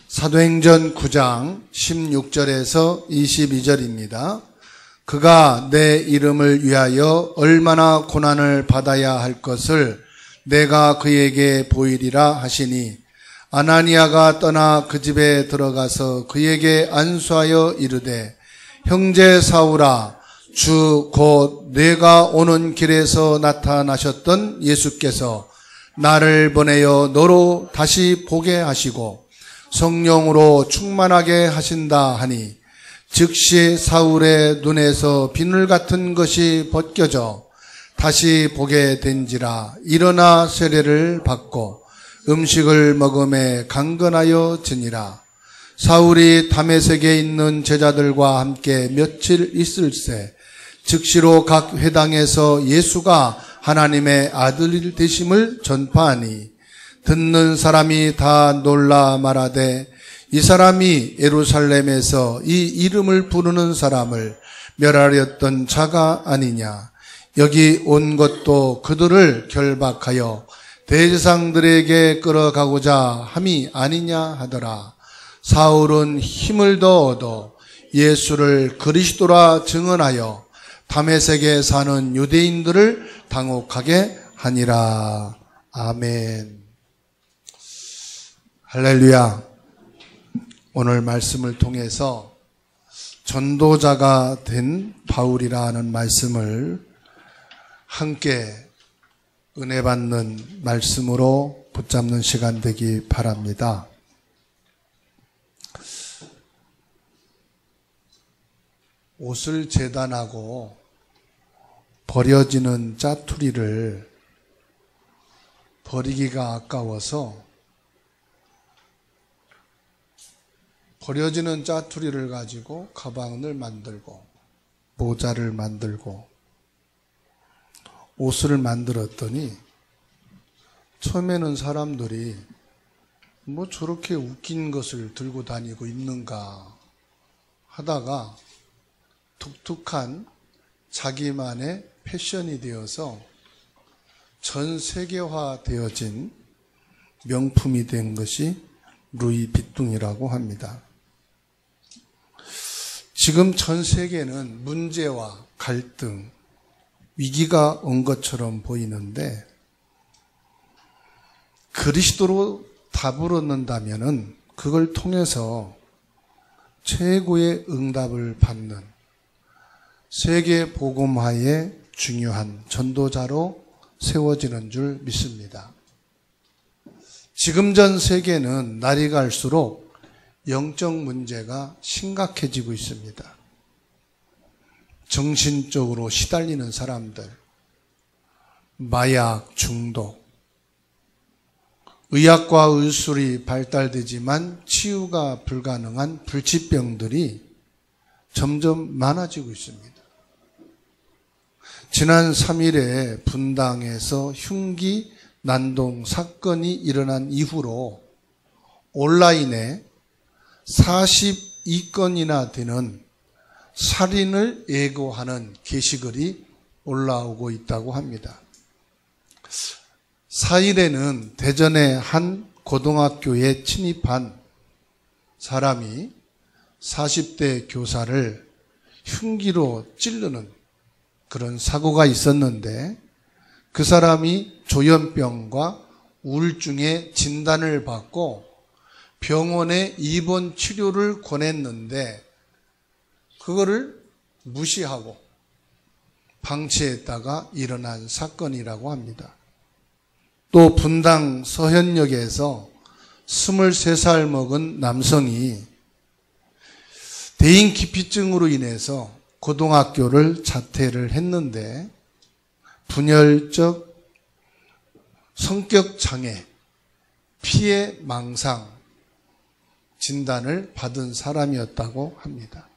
사도행전 9장 16절에서 22절입니다. 그가 내 이름을 위하여 얼마나 고난을 받아야 할 것을 내가 그에게 보이리라 하시니 아나니아가 떠나 그 집에 들어가서 그에게 안수하여 이르되 형제 사울아 주 곧 내가 오는 길에서 나타나셨던 예수께서 나를 보내어 너로 다시 보게 하시고 성령으로 충만하게 하신다 하니 즉시 사울의 눈에서 비늘 같은 것이 벗겨져 다시 보게 된지라 일어나 세례를 받고 음식을 먹음에 강건하여 지니라. 사울이 다메섹에 있는 제자들과 함께 며칠 있을새 즉시로 각 회당에서 예수가 하나님의 아들 되심을 전파하니 듣는 사람이 다 놀라 말하되 이 사람이 예루살렘에서 이 이름을 부르는 사람을 멸하렸던 자가 아니냐. 여기 온 것도 그들을 결박하여 대제사장들에게 끌어가고자 함이 아니냐 하더라. 사울은 힘을 더 얻어 예수를 그리스도라 증언하여 다메섹에 사는 유대인들을 당혹하게 하니라. 아멘. 할렐루야. 오늘 말씀을 통해서 전도자가 된 바울이라는 말씀을 함께 은혜 받는 말씀으로 붙잡는 시간 되기 바랍니다. 옷을 재단하고 버려지는 짜투리를 버리기가 아까워서 버려지는 짜투리를 가지고 가방을 만들고 모자를 만들고 옷을 만들었더니 처음에는 사람들이 뭐 저렇게 웃긴 것을 들고 다니고 있는가 하다가 독특한 자기만의 패션이 되어서 전 세계화 되어진 명품이 된 것이 루이비통이라고 합니다. 지금 전 세계는 문제와 갈등, 위기가 온 것처럼 보이는데 그리스도로 답을 얻는다면은 그걸 통해서 최고의 응답을 받는 세계 복음화의 중요한 전도자로 세워지는 줄 믿습니다. 지금 전 세계는 날이 갈수록 영적 문제가 심각해지고 있습니다. 정신적으로 시달리는 사람들, 마약 중독, 의학과 의술이 발달되지만 치유가 불가능한 불치병들이 점점 많아지고 있습니다. 지난 3일에 분당에서 흉기 난동 사건이 일어난 이후로 온라인에 42건이나 되는 살인을 예고하는 게시글이 올라오고 있다고 합니다. 4일에는 대전의 한 고등학교에 침입한 사람이 40대 교사를 흉기로 찌르는 그런 사고가 있었는데 그 사람이 조현병과 우울증의 진단을 받고 병원에 입원 치료를 권했는데 그거를 무시하고 방치했다가 일어난 사건이라고 합니다. 또 분당 서현역에서 23살 먹은 남성이 대인기피증으로 인해서 고등학교를 자퇴를 했는데 분열적 성격장애, 피해망상 진단을 받은 사람이었다고 합니다.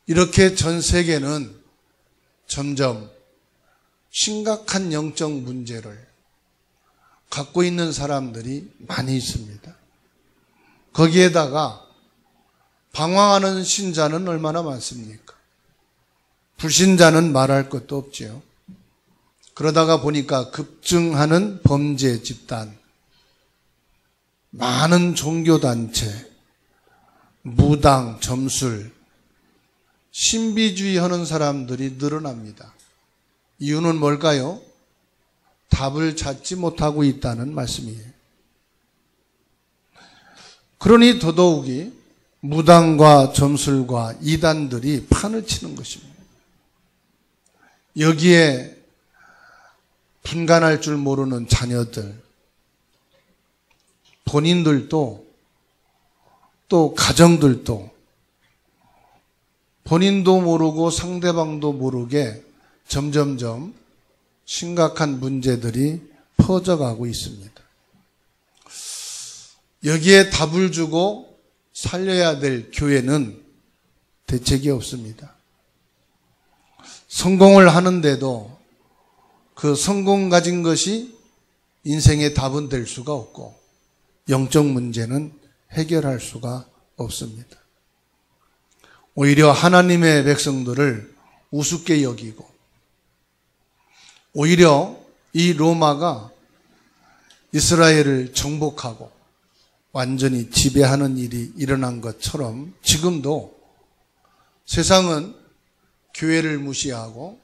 이렇게 전 세계는 점점 심각한 영적 문제를 갖고 있는 사람들이 많이 있습니다. 거기에다가 방황하는 신자는 얼마나 많습니까? 불신자는 말할 것도 없지요. 그러다가 보니까 급증하는 범죄 집단, 많은 종교단체, 무당, 점술, 신비주의 하는 사람들이 늘어납니다. 이유는 뭘까요? 답을 찾지 못하고 있다는 말씀이에요. 그러니 더더욱이 무당과 점술과 이단들이 판을 치는 것입니다. 여기에 분간할 줄 모르는 자녀들, 본인들도 또 가정들도 본인도 모르고 상대방도 모르게 점점점 심각한 문제들이 퍼져가고 있습니다. 여기에 답을 주고 살려야 될 교회는 대책이 없습니다. 성공을 하는데도 그 성공 가진 것이 인생의 답은 될 수가 없고 영적 문제는 해결할 수가 없습니다. 오히려 하나님의 백성들을 우습게 여기고 오히려 이 로마가 이스라엘을 정복하고 완전히 지배하는 일이 일어난 것처럼 지금도 세상은 교회를 무시하고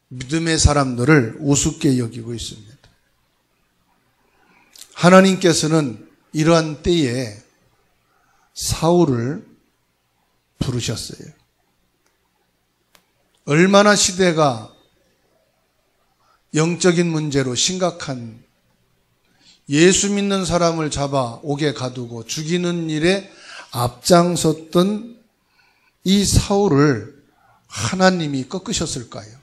믿음의 사람들을 우습게 여기고 있습니다. 하나님께서는 이러한 때에 사울을 부르셨어요. 얼마나 시대가 영적인 문제로 심각한 예수 믿는 사람을 잡아 옥에 가두고 죽이는 일에 앞장섰던 이 사울을 하나님이 꺾으셨을까요?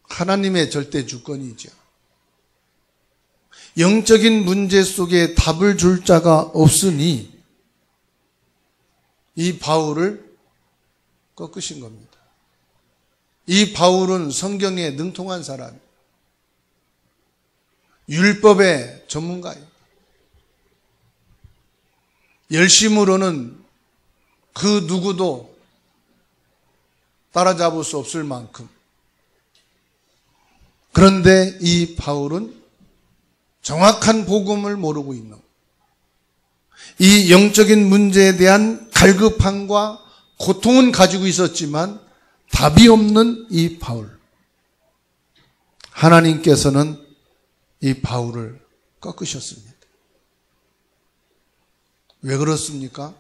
하나님의 절대 주권이죠. 영적인 문제 속에 답을 줄 자가 없으니 이 바울을 꺾으신 겁니다. 이 바울은 성경에 능통한 사람, 율법의 전문가예요. 열심으로는 그 누구도 따라잡을 수 없을 만큼. 그런데 이 바울은 정확한 복음을 모르고 있는, 이 영적인 문제에 대한 갈급함과 고통은 가지고 있었지만 답이 없는 이 바울. 하나님께서는 이 바울을 꺾으셨습니다. 왜 그렇습니까?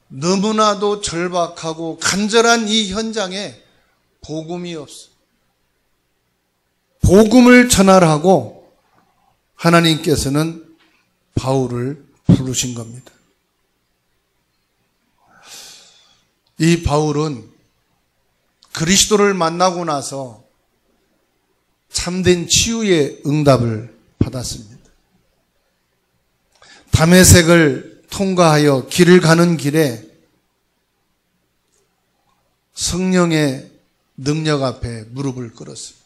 너무나도 절박하고 간절한 이 현장에 복음이 없어. 복음을 전하라고 하나님께서는 바울을 부르신 겁니다. 이 바울은 그리스도를 만나고 나서 참된 치유의 응답을 받았습니다. 다메섹을 통과하여 길을 가는 길에 성령의 능력 앞에 무릎을 꿇었어요.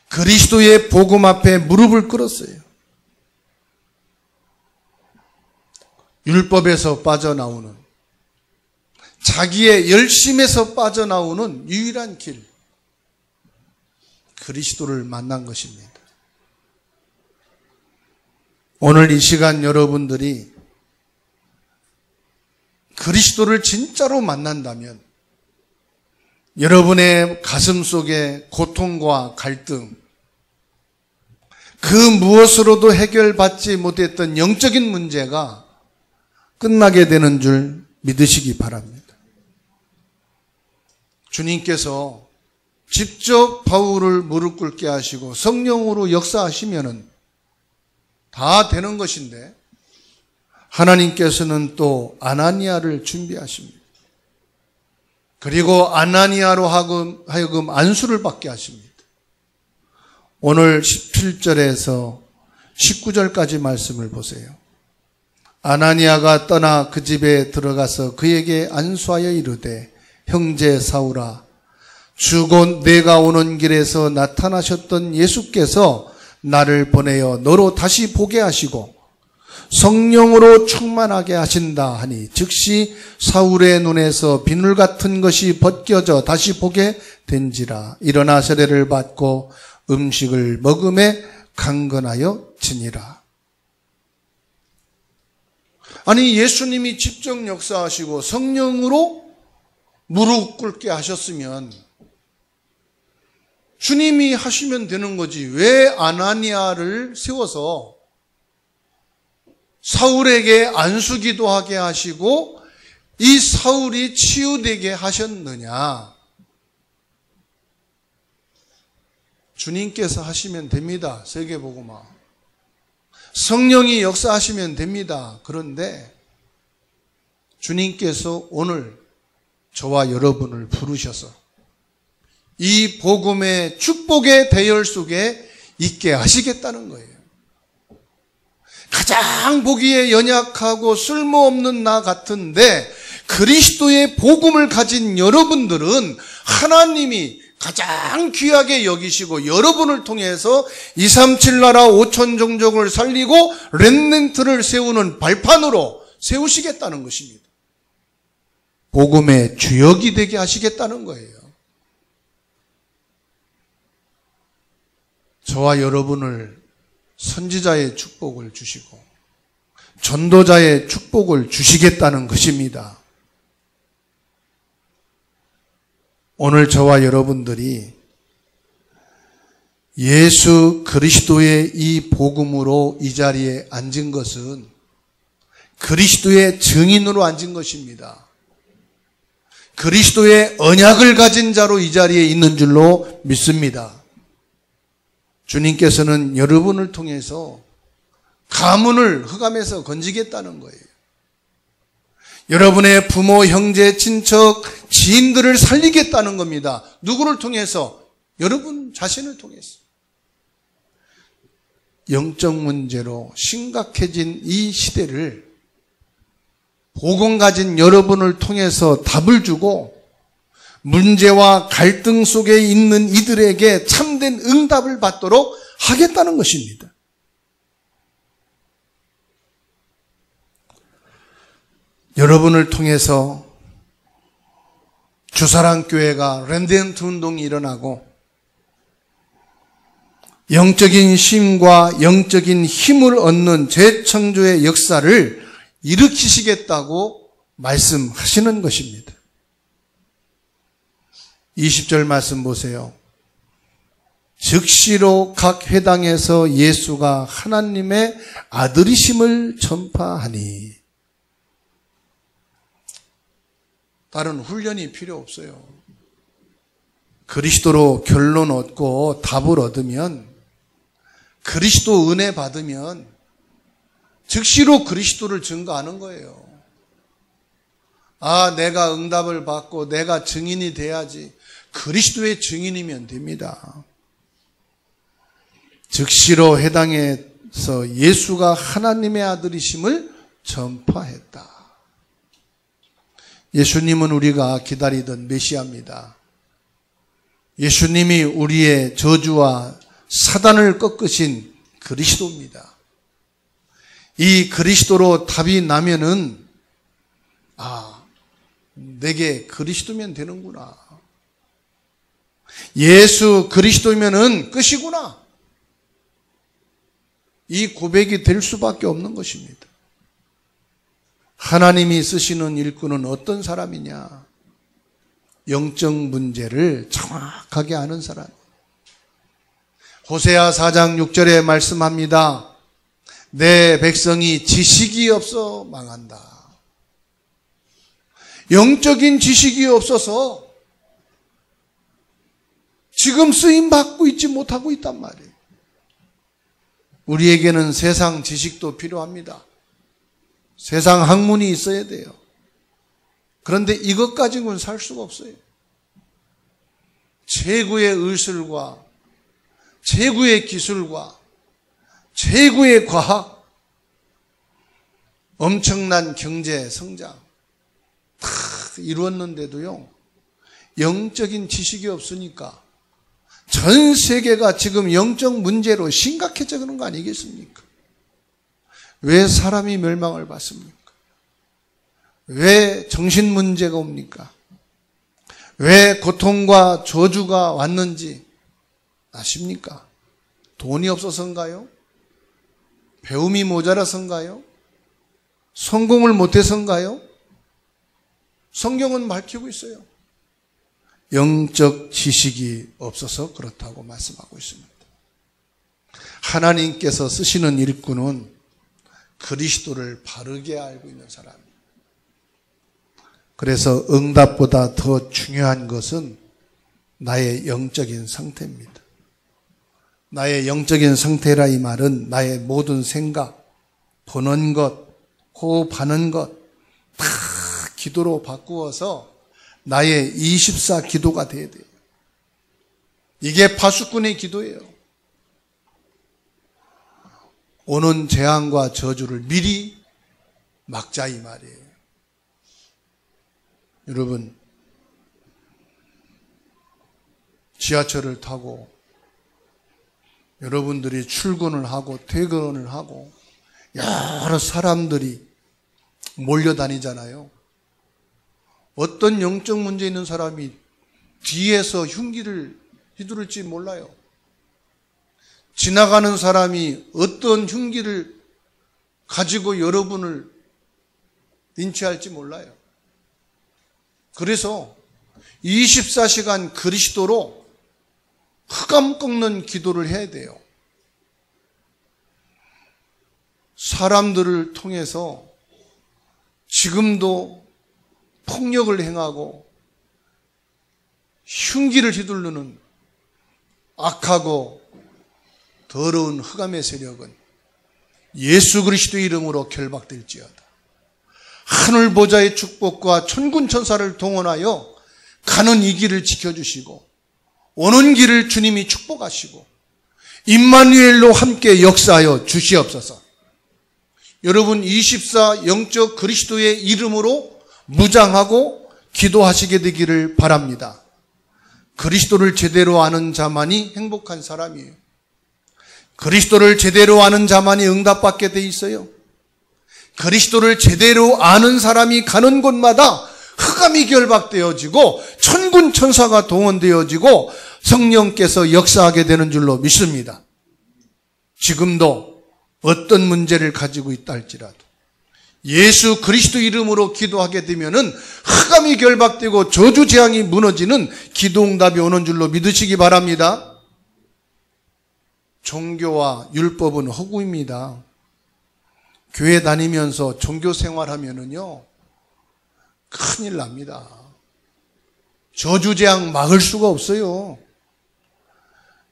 그리스도의 복음 앞에 무릎을 꿇었어요. 율법에서 빠져나오는, 자기의 열심에서 빠져나오는 유일한 길, 그리스도를 만난 것입니다. 오늘 이 시간 여러분들이 그리스도를 진짜로 만난다면 여러분의 가슴 속에 고통과 갈등, 그 무엇으로도 해결받지 못했던 영적인 문제가 끝나게 되는 줄 믿으시기 바랍니다. 주님께서 직접 바울을 무릎 꿇게 하시고 성령으로 역사하시면은 다 되는 것인데 하나님께서는 또 아나니아를 준비하십니다. 그리고 아나니아로 하여금 안수를 받게 하십니다. 오늘 17절에서 19절까지 말씀을 보세요. 아나니아가 떠나 그 집에 들어가서 그에게 안수하여 이르되, 형제 사울아, 주 곧 내가 오는 길에서 나타나셨던 예수께서 나를 보내어 너로 다시 보게 하시고 성령으로 충만하게 하신다 하니 즉시 사울의 눈에서 비늘 같은 것이 벗겨져 다시 보게 된지라. 일어나 세례를 받고 음식을 먹음에 강건하여 지니라. 아니, 예수님이 직접 역사하시고 성령으로 무릎 꿇게 하셨으면 주님이 하시면 되는 거지. 왜 아나니아를 세워서 사울에게 안수기도 하게 하시고 이 사울이 치유되게 하셨느냐? 주님께서 하시면 됩니다. 세계복음화. 성령이 역사하시면 됩니다. 그런데 주님께서 오늘 저와 여러분을 부르셔서 이 복음의 축복의 대열 속에 있게 하시겠다는 거예요. 가장 보기에 연약하고 쓸모없는 나 같은데 그리스도의 복음을 가진 여러분들은 하나님이 가장 귀하게 여기시고 여러분을 통해서 237 나라 5천 종족을 살리고 렘넌트를 세우는 발판으로 세우시겠다는 것입니다. 복음의 주역이 되게 하시겠다는 거예요. 저와 여러분을 선지자의 축복을 주시고 전도자의 축복을 주시겠다는 것입니다. 오늘 저와 여러분들이 예수 그리스도의 이 복음으로 이 자리에 앉은 것은 그리스도의 증인으로 앉은 것입니다. 그리스도의 언약을 가진 자로 이 자리에 있는 줄로 믿습니다. 주님께서는 여러분을 통해서 가문을 흑암에서 건지겠다는 거예요. 여러분의 부모, 형제, 친척, 지인들을 살리겠다는 겁니다. 누구를 통해서? 여러분 자신을 통해서. 영적 문제로 심각해진 이 시대를 복음 가진 여러분을 통해서 답을 주고 문제와 갈등 속에 있는 이들에게 참된 응답을 받도록 하겠다는 것입니다. 여러분을 통해서 주사랑교회가 렘넌트 운동이 일어나고 영적인 쉼과 영적인 힘을 얻는 재창조의 역사를 일으키시겠다고 말씀하시는 것입니다. 20절 말씀 보세요. 즉시로 각 회당에서 예수가 하나님의 아들이심을 전파하니. 다른 훈련이 필요 없어요. 그리스도로 결론 얻고 답을 얻으면, 그리스도 은혜 받으면 즉시로 그리스도를 증거하는 거예요. 아, 내가 응답을 받고 내가 증인이 돼야지. 그리스도의 증인이면 됩니다. 즉시로 해당해서 예수가 하나님의 아들이심을 전파했다. 예수님은 우리가 기다리던 메시아입니다. 예수님이 우리의 저주와 사단을 꺾으신 그리스도입니다. 이 그리스도로 답이 나면은, 아, 내게 그리스도면 되는구나. 예수 그리스도면은 끝이구나. 이 고백이 될 수밖에 없는 것입니다. 하나님이 쓰시는 일꾼은 어떤 사람이냐? 영적 문제를 정확하게 아는 사람. 호세아 4장 6절에 말씀합니다. 내 백성이 지식이 없어 망한다. 영적인 지식이 없어서 지금 쓰임받고 있지 못하고 있단 말이에요. 우리에게는 세상 지식도 필요합니다. 세상 학문이 있어야 돼요. 그런데 이것 가지고는 살 수가 없어요. 최고의 의술과 최고의 기술과 최고의 과학, 엄청난 경제 성장 다 이루었는데도요, 영적인 지식이 없으니까 전 세계가 지금 영적 문제로 심각해져 그런 거 아니겠습니까? 왜 사람이 멸망을 받습니까? 왜 정신 문제가 옵니까? 왜 고통과 저주가 왔는지 아십니까? 돈이 없어서인가요? 배움이 모자라서인가요? 성공을 못해서인가요? 성경은 밝히고 있어요. 영적 지식이 없어서 그렇다고 말씀하고 있습니다. 하나님께서 쓰시는 일꾼은 그리스도를 바르게 알고 있는 사람이에요. 그래서 응답보다 더 중요한 것은 나의 영적인 상태입니다. 나의 영적인 상태라 이 말은 나의 모든 생각, 보는 것, 호흡하는 것 다 기도로 바꾸어서 나의 24 기도가 돼야 돼요. 이게 파수꾼의 기도예요. 오는 재앙과 저주를 미리 막자 이 말이에요. 여러분, 지하철을 타고 여러분들이 출근을 하고 퇴근을 하고 여러 사람들이 몰려다니잖아요. 어떤 영적 문제 있는 사람이 뒤에서 흉기를 휘두를지 몰라요. 지나가는 사람이 어떤 흉기를 가지고 여러분을 린치할지 몰라요. 그래서 24시간 그리스도로 흑암 꺾는 기도를 해야 돼요. 사람들을 통해서 지금도 폭력을 행하고 흉기를 휘두르는 악하고 더러운 흑암의 세력은 예수 그리스도의 이름으로 결박될지어다. 하늘 보좌의 축복과 천군 천사를 동원하여 가는 이 길을 지켜주시고 오는 길을 주님이 축복하시고 임마누엘로 함께 역사하여 주시옵소서. 여러분 24 영적 그리스도의 이름으로 무장하고 기도하시게 되기를 바랍니다. 그리스도를 제대로 아는 자만이 행복한 사람이에요. 그리스도를 제대로 아는 자만이 응답받게 돼 있어요. 그리스도를 제대로 아는 사람이 가는 곳마다 흑암이 결박되어지고 천군 천사가 동원되어지고 성령께서 역사하게 되는 줄로 믿습니다. 지금도 어떤 문제를 가지고 있다 할지라도 예수 그리스도 이름으로 기도하게 되면은 흑암이 결박되고 저주 재앙이 무너지는 기도 응답이 오는 줄로 믿으시기 바랍니다. 종교와 율법은 허구입니다. 교회 다니면서 종교 생활하면은요 큰일 납니다. 저주 재앙 막을 수가 없어요.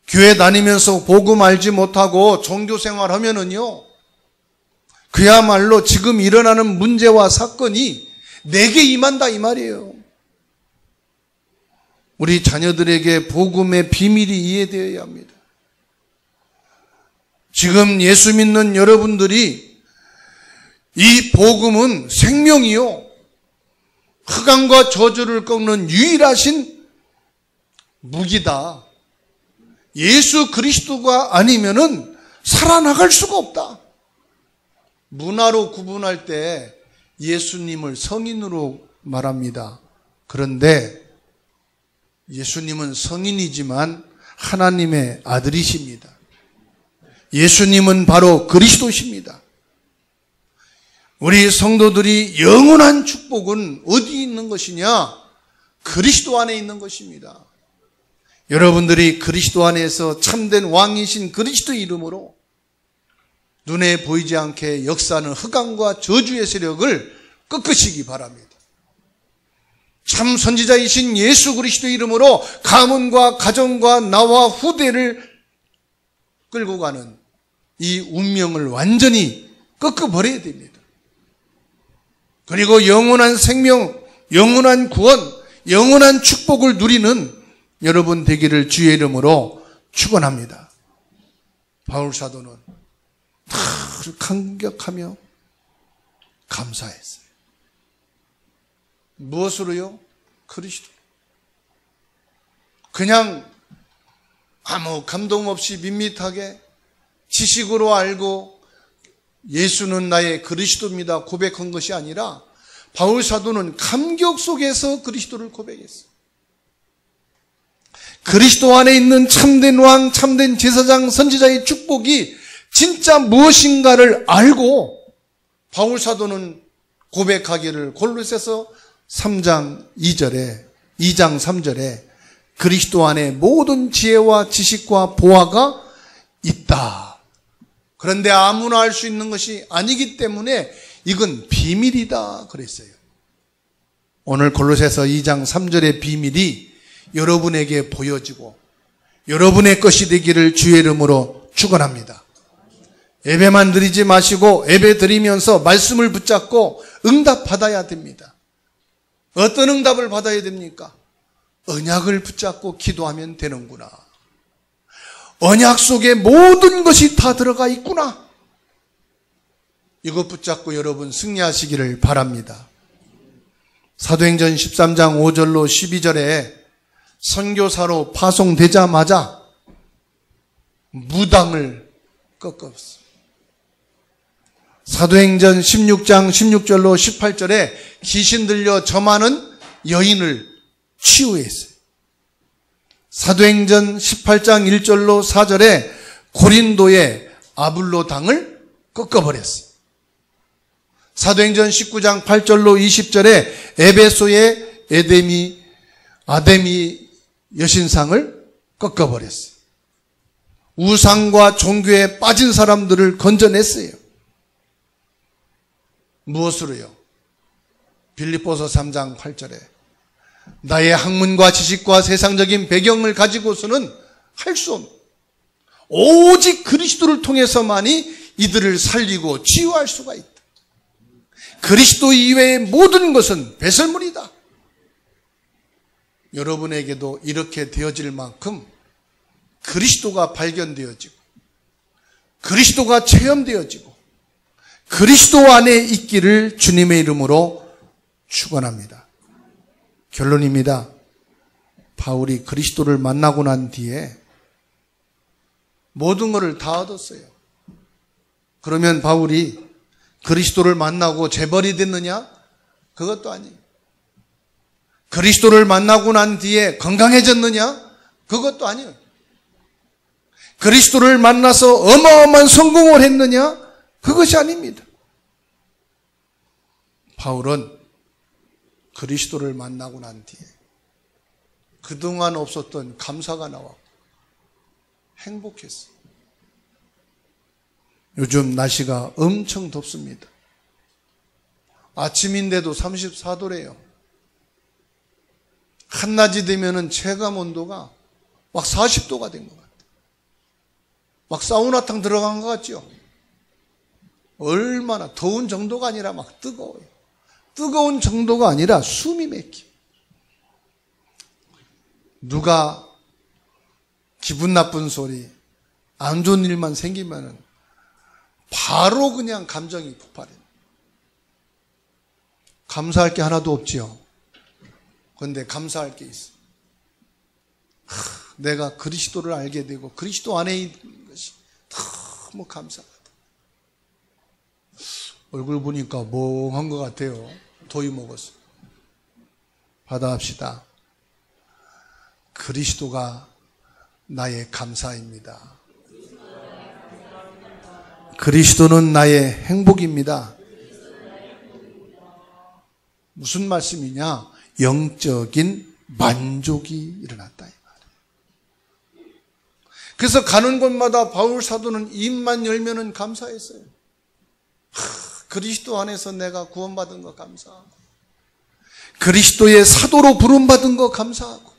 교회 다니면서 복음 알지 못하고 종교 생활하면은요 그야말로 지금 일어나는 문제와 사건이 내게 임한다 이 말이에요. 우리 자녀들에게 복음의 비밀이 이해되어야 합니다. 지금 예수 믿는 여러분들이 이 복음은 생명이요 흑암과 저주를 꺾는 유일하신 무기다. 예수 그리스도가 아니면은 살아나갈 수가 없다. 문화로 구분할 때 예수님을 성인으로 말합니다. 그런데 예수님은 성인이지만 하나님의 아들이십니다. 예수님은 바로 그리스도십니다. 우리 성도들이 영원한 축복은 어디 있는 것이냐? 그리스도 안에 있는 것입니다. 여러분들이 그리스도 안에서 참된 왕이신 그리스도 이름으로 눈에 보이지 않게 역사하는 흑암과 저주의 세력을 꺾으시기 바랍니다. 참 선지자이신 예수 그리스도 이름으로 가문과 가정과 나와 후대를 끌고 가는 이 운명을 완전히 꺾어버려야 됩니다. 그리고 영원한 생명, 영원한 구원, 영원한 축복을 누리는 여러분 되기를 주의 이름으로 축원합니다. 바울 사도는 다 감격하며 감사했어요. 무엇으로요? 그리스도. 그냥 아무 감동 없이 밋밋하게 지식으로 알고 예수는 나의 그리스도입니다 고백한 것이 아니라 바울 사도는 감격 속에서 그리스도를 고백했어요. 그리스도 안에 있는 참된 왕, 참된 제사장, 선지자의 축복이 진짜 무엇인가를 알고 바울 사도는 고백하기를 골로새서 3장 3절에 그리스도 안에 모든 지혜와 지식과 보화가 있다. 그런데 아무나 알 수 있는 것이 아니기 때문에 이건 비밀이다 그랬어요. 오늘 골로새서 2장 3절의 비밀이 여러분에게 보여지고 여러분의 것이 되기를 주의 이름으로 축원합니다. 예배만 드리지 마시고 예배 드리면서 말씀을 붙잡고 응답 받아야 됩니다. 어떤 응답을 받아야 됩니까? 언약을 붙잡고 기도하면 되는구나. 언약 속에 모든 것이 다 들어가 있구나. 이것 붙잡고 여러분 승리하시기를 바랍니다. 사도행전 13장 5절로 12절에 선교사로 파송되자마자 무당을 꺾었습니다. 사도행전 16장 16절로 18절에 귀신 들려 점하는 여인을 치유했어요. 사도행전 18장 1절로 4절에 고린도의 아블로당을 꺾어버렸어요. 사도행전 19장 8절로 20절에 에베소의 아데미 여신상을 꺾어버렸어요. 우상과 종교에 빠진 사람들을 건져냈어요. 무엇으로요? 빌립보서 3장 8절에 나의 학문과 지식과 세상적인 배경을 가지고서는 할 수 없는 오직 그리스도를 통해서만이 이들을 살리고 치유할 수가 있다. 그리스도 이외의 모든 것은 배설물이다. 여러분에게도 이렇게 되어질 만큼 그리스도가 발견되어지고 그리스도가 체험되어지고 그리스도 안에 있기를 주님의 이름으로 축원합니다. 결론입니다. 바울이 그리스도를 만나고 난 뒤에 모든 것을 다 얻었어요. 그러면 바울이 그리스도를 만나고 재벌이 됐느냐? 그것도 아니에요. 그리스도를 만나고 난 뒤에 건강해졌느냐? 그것도 아니에요. 그리스도를 만나서 어마어마한 성공을 했느냐? 그것이 아닙니다. 바울은 그리스도를 만나고 난 뒤에 그동안 없었던 감사가 나왔고 행복했어요. 요즘 날씨가 엄청 덥습니다. 아침인데도 34도래요. 한낮이 되면은 체감 온도가 막 40도가 된 것 같아요. 막 사우나탕 들어간 것 같죠? 얼마나 더운 정도가 아니라 막 뜨거워요. 뜨거운 정도가 아니라 숨이 막혀. 누가 기분 나쁜 소리, 안 좋은 일만 생기면은 바로 그냥 감정이 폭발해요. 감사할 게 하나도 없지요. 그런데 감사할 게 있어. 내가 그리스도를 알게 되고 그리스도 안에 있는 것이 너무 감사하다. 얼굴 보니까 멍한 것 같아요. 더위 먹었어. 받아합시다. 그리스도가 나의 감사입니다. 그리스도는 나의 행복입니다. 무슨 말씀이냐? 영적인 만족이 일어났다 이 말이에요. 그래서 가는 곳마다 바울 사도는 입만 열면은 감사했어요. 그리스도 안에서 내가 구원받은 거 감사하고 그리스도의 사도로 부름받은 거 감사하고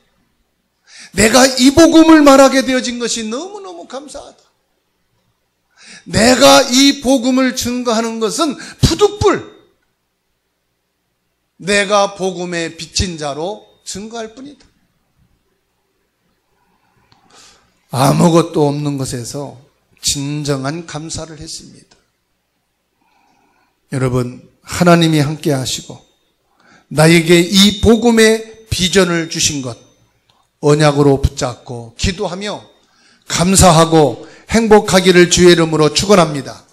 내가 이 복음을 말하게 되어진 것이 너무너무 감사하다. 내가 이 복음을 증거하는 것은 푸득불 내가 복음에 비친 자로 증거할 뿐이다. 아무것도 없는 것에서 진정한 감사를 했습니다. 여러분, 하나님이 함께 하시고 나에게 이 복음의 비전을 주신 것 언약으로 붙잡고 기도하며 감사하고 행복하기를 주의 이름으로 축원합니다.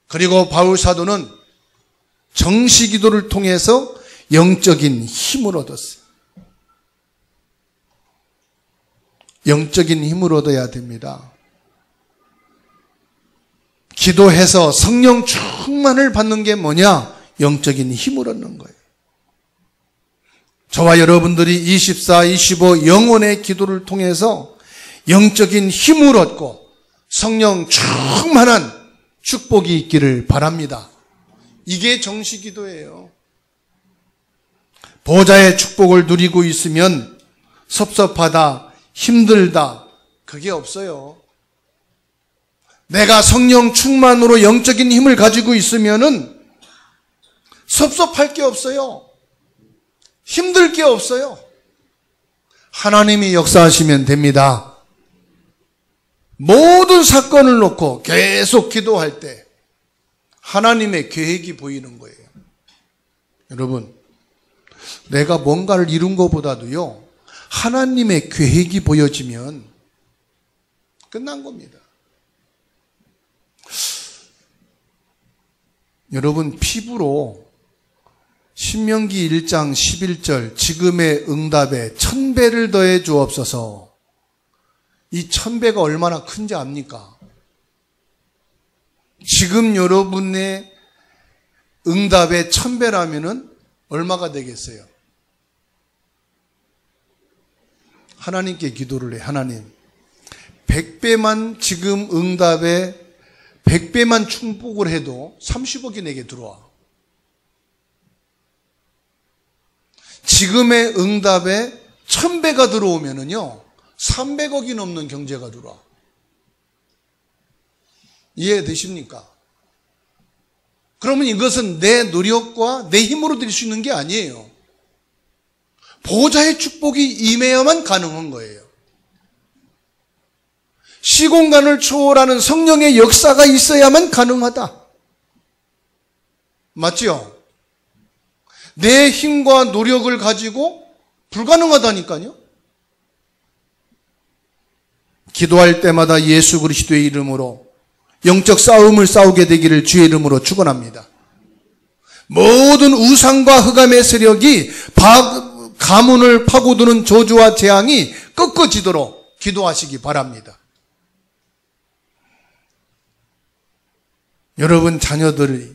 그리고 바울 사도는 정시 기도를 통해서 영적인 힘을 얻었어요. 영적인 힘을 얻어야 됩니다. 기도해서 성령 충만을 받는 게 뭐냐? 영적인 힘을 얻는 거예요. 저와 여러분들이 24, 25 영혼의 기도를 통해서 영적인 힘을 얻고 성령 충만한 축복이 있기를 바랍니다. 이게 정시기도예요. 보좌의 축복을 누리고 있으면 섭섭하다, 힘들다, 그게 없어요. 내가 성령 충만으로 영적인 힘을 가지고 있으면은 섭섭할 게 없어요. 힘들 게 없어요. 하나님이 역사하시면 됩니다. 모든 사건을 놓고 계속 기도할 때 하나님의 계획이 보이는 거예요. 여러분, 내가 뭔가를 이룬 것보다도요, 하나님의 계획이 보여지면 끝난 겁니다. 여러분, 피부로 신명기 1장 11절 지금의 응답에 1000배를 더해 주옵소서. 이 1000배가 얼마나 큰지 압니까? 지금 여러분의 응답에 1000배라면은 얼마가 되겠어요? 하나님께 기도를 해. 하나님, 100배만 지금 응답에 100배만 충복을 해도 30억이 내게 들어와. 지금의 응답에 1000배가 들어오면은요, 300억이 넘는 경제가 들어와. 이해되십니까? 그러면 이것은 내 노력과 내 힘으로 될 수 있는 게 아니에요. 보좌의 축복이 임해야만 가능한 거예요. 시공간을 초월하는 성령의 역사가 있어야만 가능하다. 맞지요? 내 힘과 노력을 가지고 불가능하다니까요. 기도할 때마다 예수 그리스도의 이름으로 영적 싸움을 싸우게 되기를 주의 이름으로 축원합니다. 모든 우상과 흑암의 세력이 가문을 파고드는 저주와 재앙이 꺾어지도록 기도하시기 바랍니다. 여러분 자녀들이,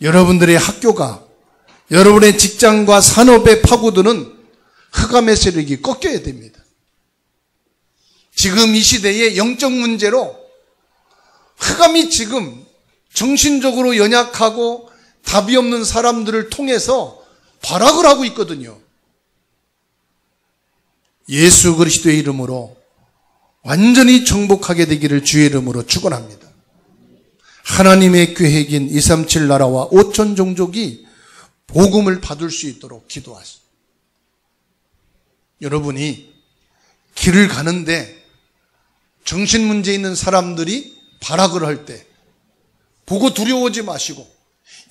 여러분들의 학교가, 여러분의 직장과 산업에 파고드는 흑암의 세력이 꺾여야 됩니다. 지금 이 시대의 영적 문제로 흑암이 지금 정신적으로 연약하고 답이 없는 사람들을 통해서 발악을 하고 있거든요. 예수 그리스도의 이름으로 완전히 정복하게 되기를 주의 이름으로 축원합니다. 하나님의 계획인 237 나라와 5천 종족이 복음을 받을 수 있도록 기도하시오. 여러분이 길을 가는데 정신 문제 있는 사람들이 발악을 할 때 보고 두려워하지 마시고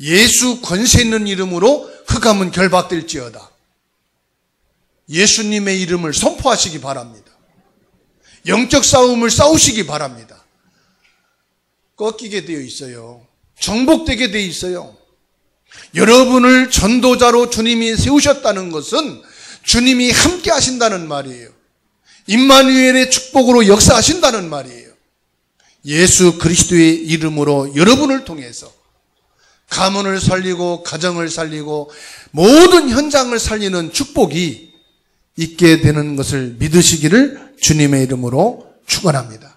예수 권세 있는 이름으로 흑암은 결박될지어다. 예수님의 이름을 선포하시기 바랍니다. 영적 싸움을 싸우시기 바랍니다. 꺾이게 되어 있어요. 정복되게 되어 있어요. 여러분을 전도자로 주님이 세우셨다는 것은 주님이 함께 하신다는 말이에요. 임마누엘의 축복으로 역사하신다는 말이에요. 예수 그리스도의 이름으로 여러분을 통해서 가문을 살리고 가정을 살리고 모든 현장을 살리는 축복이 있게 되는 것을 믿으시기를 주님의 이름으로 축원합니다.